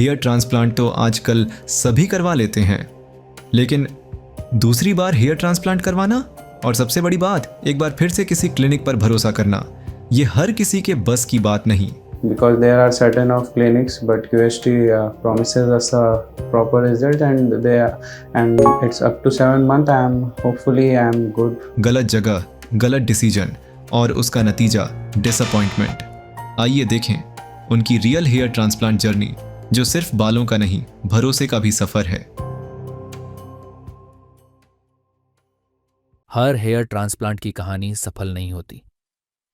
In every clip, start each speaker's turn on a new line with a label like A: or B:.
A: Hair transplant तो आजकल सभी करवा लेते हैं, लेकिन दूसरी बार हेयर ट्रांसप्लांट करवाना और सबसे बड़ी बात एक बार फिर से किसी क्लिनिक पर भरोसा करना, ये हर किसी के बस की बात नहीं।
B: Because there are certain of clinics, but QHT promises us a proper result, and it's up to 7 months. Hopefully I'm good.
A: गलत जगह, गलत डिसीजन और उसका नतीजा डिसअपॉइंटमेंट। आइए देखें उनकी रियल हेयर ट्रांसप्लांट जर्नी, जो सिर्फ बालों का नहीं, भरोसे का भी सफर है।
C: हर हेयर ट्रांसप्लांट की कहानी सफल नहीं होती,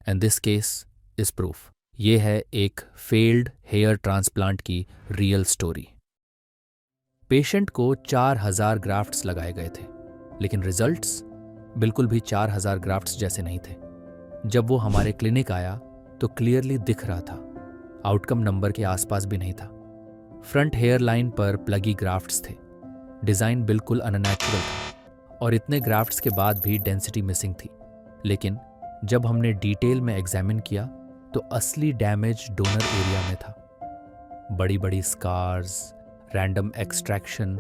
C: and this case is proof. ये है एक फेल्ड हेयर ट्रांसप्लांट की रियल स्टोरी। पेशेंट को 4000 ग्राफ्ट्स लगाए गए थे, लेकिन रिजल्ट्स बिल्कुल भी 4000 ग्राफ्ट्स जैसे नहीं थे। जब वो हमारे क्लिनिक आया तो क्लियरली दिख रहा था, आउटकम नंबर के आसपास भी नहीं था। फ्रंट हेयर लाइन पर प्लगी ग्राफ्ट्स थे, डिज़ाइन बिल्कुल अननैचुरल था और इतने ग्राफ्ट्स के बाद भी डेंसिटी मिसिंग थी। लेकिन जब हमने डिटेल में एग्जामिन किया तो असली डैमेज डोनर एरिया में था। बड़ी बड़ी स्कार्स, रैंडम एक्सट्रैक्शन,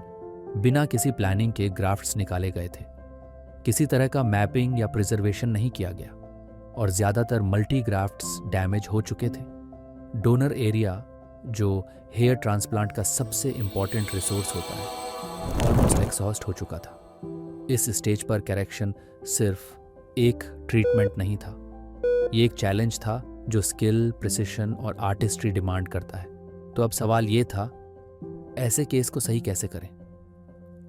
C: बिना किसी प्लानिंग के ग्राफ्ट्स निकाले गए थे। किसी तरह का मैपिंग या प्रिजर्वेशन नहीं किया गया और ज़्यादातर मल्टी ग्राफ्ट्स डैमेज हो चुके थे। डोनर एरिया, जो हेयर ट्रांसप्लांट का सबसे इम्पॉर्टेंट रिसोर्स होता है, ऑलमोस्ट एग्जॉस्ट हो चुका था। इस स्टेज पर करेक्शन सिर्फ एक ट्रीटमेंट नहीं था, ये एक चैलेंज था जो स्किल, प्रिसिशन और आर्टिस्ट्री डिमांड करता है। तो अब सवाल ये था, ऐसे केस को सही कैसे करें?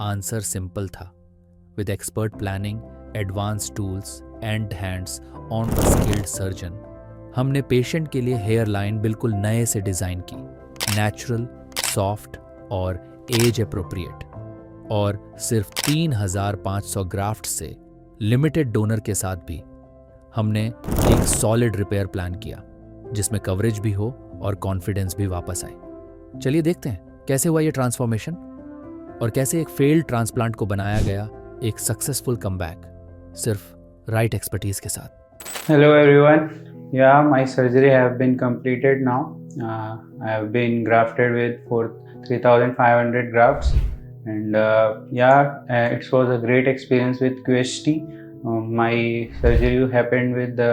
C: आंसर सिंपल था, with expert planning, advance tools and hands on a skilled surgeon, हमने पेशेंट के लिए हेयर लाइन बिल्कुल नए से डिज़ाइन की, नेचुरल, सॉफ्ट और एज अप्रोप्रिएट। और सिर्फ 3500 ग्राफ्ट से लिमिटेड डोनर के साथ भी हमने एक सॉलिड रिपेयर प्लान किया, जिसमें कवरेज भी हो और कॉन्फिडेंस भी वापस आए। चलिए देखते हैं कैसे हुआ ये ट्रांसफॉर्मेशन और कैसे एक फेल्ड ट्रांसप्लांट को बनाया गया एक सक्सेसफुल कमबैक, सिर्फ राइट एक्सपर्टीज के साथ।
B: Hello everyone. Yeah, my surgery have been completed now. I have been grafted with 3,500 grafts, and it was a great experience with QHT. My surgery happened with the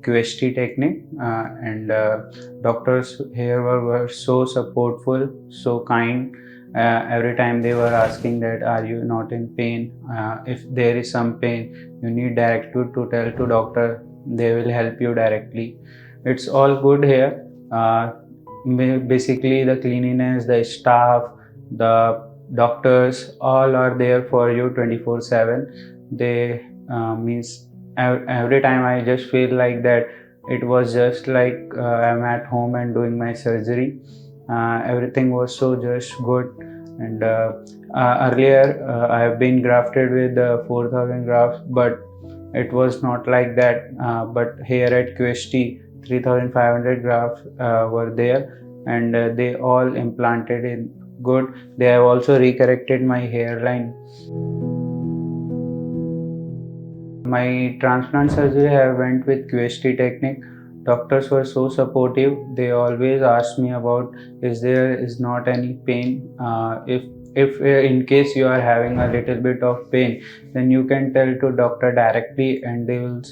B: QHT technique, and doctors here were so supportful, so kind. Every time they were asking that, are you not in pain? If there is some pain, you need directly to tell to doctor. They will help you directly. It's all good here. Basically the cleanliness, the staff, the doctors, all are there for you 24/7. They means every time I just feel like that it was just like I'm at home and doing my surgery. Everything was so just good. And earlier I have been grafted with 4,000 grafts, but it was not like that. But here at QHT, 3,500 grafts were there, and they all implanted in good. They have also recorrected my hairline. My transplant surgery I went with QHT technique. Doctors were so supportive. They always asked me about, is not any pain. If in case you are having a little bit of pain, then you can tell to doctor directly, and they will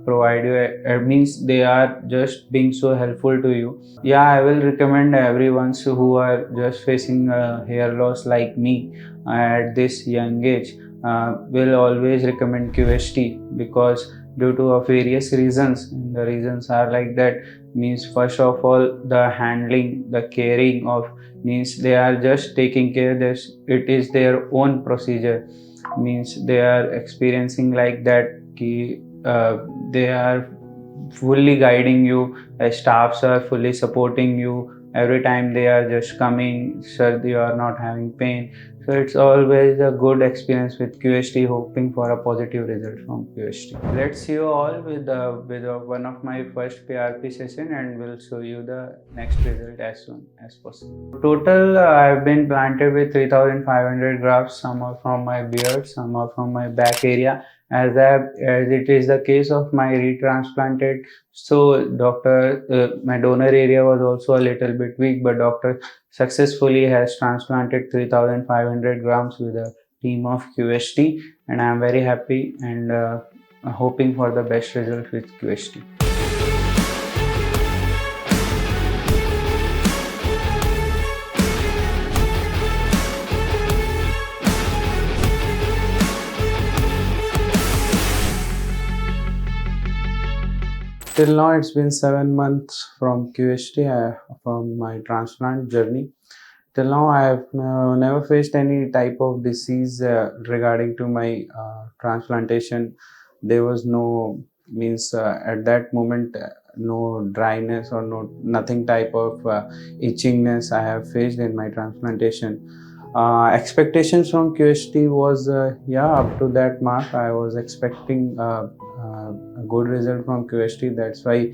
B: provide you. It means they are just being so helpful to you. Yeah, I will recommend everyone who are just facing hair loss like me at this young age. Will always recommend QHT, because due to various reasons. The reasons are like that, means first of all, the handling, the caring of, means they are just taking care this, it is their own procedure, means they are experiencing like that ki, they are fully guiding you, staffs are fully supporting you. Every time they are just coming, sir, you are not having pain. So it's always a good experience with QHT, hoping for a positive result from QHT. Let's see you all with one of my first PRP session, and we'll show you the next result as soon as possible. Total, I've been planted with 3,500 grafts. Some are from my beard, some are from my back area, as it is the case of my retransplanted. So my donor area was also a little bit weak, but doctor successfully has transplanted 3,500 grams with a team of QHT, and I am very happy and hoping for the best result with QHT. Till now, it's been 7 months from QHT, from my transplant journey. Till now, I have never faced any type of disease regarding to my transplantation. There was no at that moment no dryness or nothing type of itchingness I have faced in my transplantation. Expectations from QHT was up to that mark. I was expecting a good result from QHT. That's why,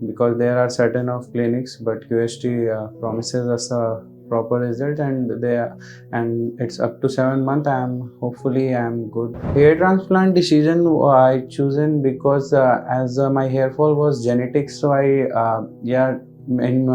B: because there are certain of clinics, but QHT promises us a proper result, and it's up to 7 months. Hopefully I'm good. Hair transplant decision I chosen because as my hair fall was genetic, so in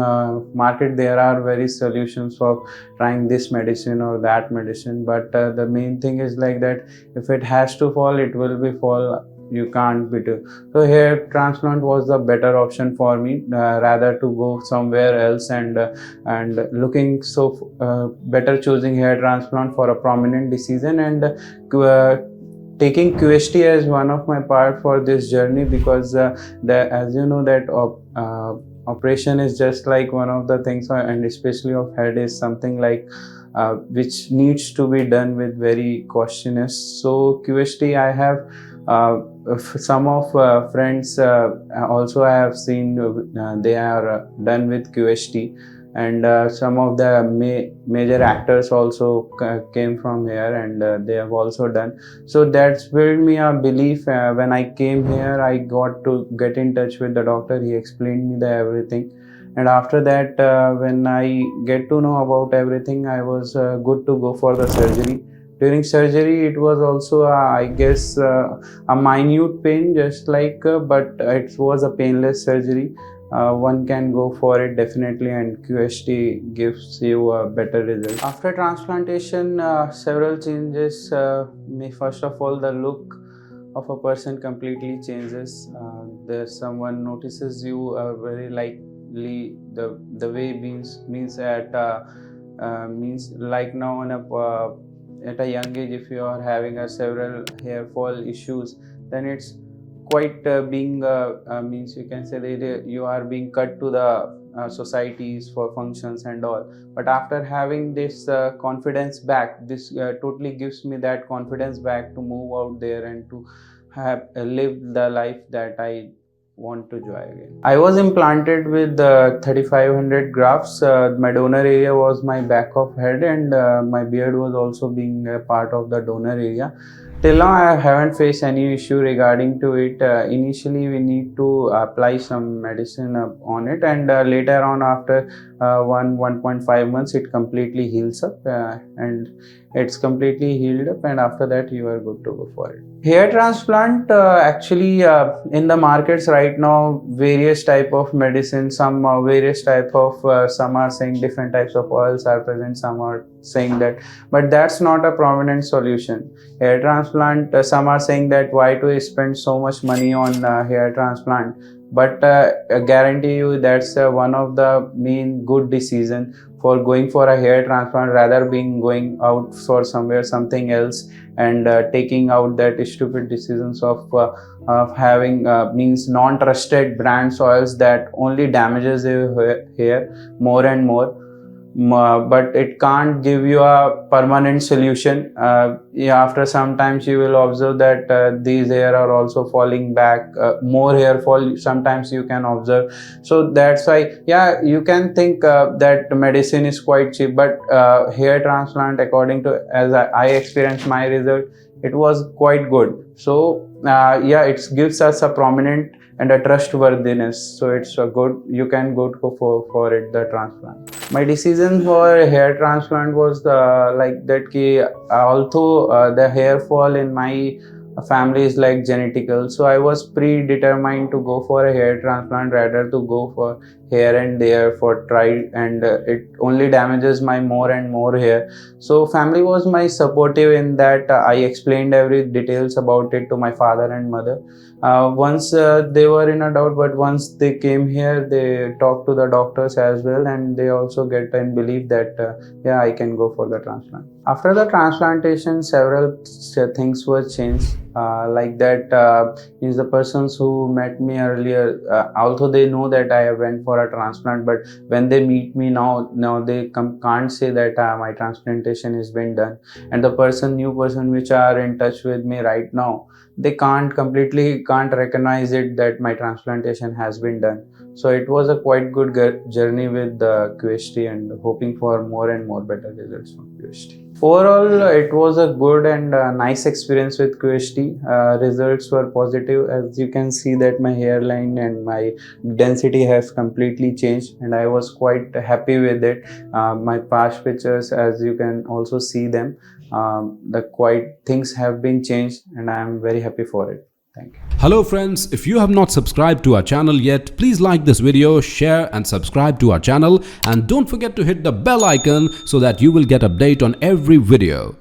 B: market there are various solutions for trying this medicine or that medicine, but the main thing is like that if it has to fall, it will be fall. You can't be do. So hair transplant was the better option for me, rather to go somewhere else and looking better choosing hair transplant for a prominent decision, and taking QHT as one of my part for this journey, because as you know that operation is just like one of the things, and especially of head is something like which needs to be done with very cautiousness. So QHT I have some of friends also I have seen they are done with QHT, and some of the major actors also came from here, and they have also done. So that's built me a belief. When I came here, I got to get in touch with the doctor. He explained me the everything, and after that when I get to know about everything, I was good to go for the surgery. During surgery, it was also I guess a minute pain, just like but it was a painless surgery. One can go for it definitely, and QHT gives you a better result. After transplantation, several changes. First of all, the look of a person completely changes. There's someone notices you very likely the way means like now on a at a young age, if you are having a several hair fall issues, then it's quite being means you can say that you are being cut to the societies for functions and all. But after having this confidence back, this totally gives me that confidence back to move out there and to have live the life that I want to joy again. I was implanted with 3,500 grafts. My donor area was my back of head, and my beard was also being a part of the donor area. Till now, I haven't faced any issue regarding to it. Initially, we need to apply some medicine on it, and later on, after 1.5 months, it completely heals up, and it's completely healed up, and after that, you are good to go for it. Hair transplant, actually, in the markets right now, various type of medicine, some various type of, some are saying different types of oils are present, some are saying that, but that's not a prominent solution. Hair transplant, some are saying that why to spend so much money on hair transplant, but I guarantee you that's one of the main good decision for going for a hair transplant, rather being going out for something else and taking out that stupid decisions of having non-trusted brand oils that only damages your hair more and more. But it can't give you a permanent solution. After some times you will observe that these hair are also falling back, more hair fall sometimes you can observe. So that's why you can think that medicine is quite cheap, but hair transplant, according to as I experienced my result, it was quite good. So it gives us a prominent and a trustworthiness, so it's a good, you can go for it, the transplant. My decision for hair transplant was like that ki although the hair fall in my a family is like genetical, so I was predetermined to go for a hair transplant rather to go for here and there for try, and it only damages my more and more hair. So family was my supportive in that. I explained every details about it to my father and mother. Once they were in a doubt, but once they came here, they talked to the doctors as well, and they also get and believe that yeah, I can go for the transplant. After the transplantation, several things were changed. Like that is the persons who met me earlier, although they know that I went for a transplant, but when they meet me now they can't say that my transplantation has been done. And the new person which are in touch with me right now, they can't recognize it that my transplantation has been done. So it was a quite good journey with the QHT, and hoping for more and more better results from QHT. Overall, it was a good and nice experience with QHT. Results were positive. As you can see that my hairline and my density has completely changed, and I was quite happy with it. My past pictures, as you can also see them, the quite things have been changed, and I am very happy for it. Thank you.
D: Hello friends, if you have not subscribed to our channel yet, please like this video, share and subscribe to our channel, and don't forget to hit the bell icon so that you will get update on every video.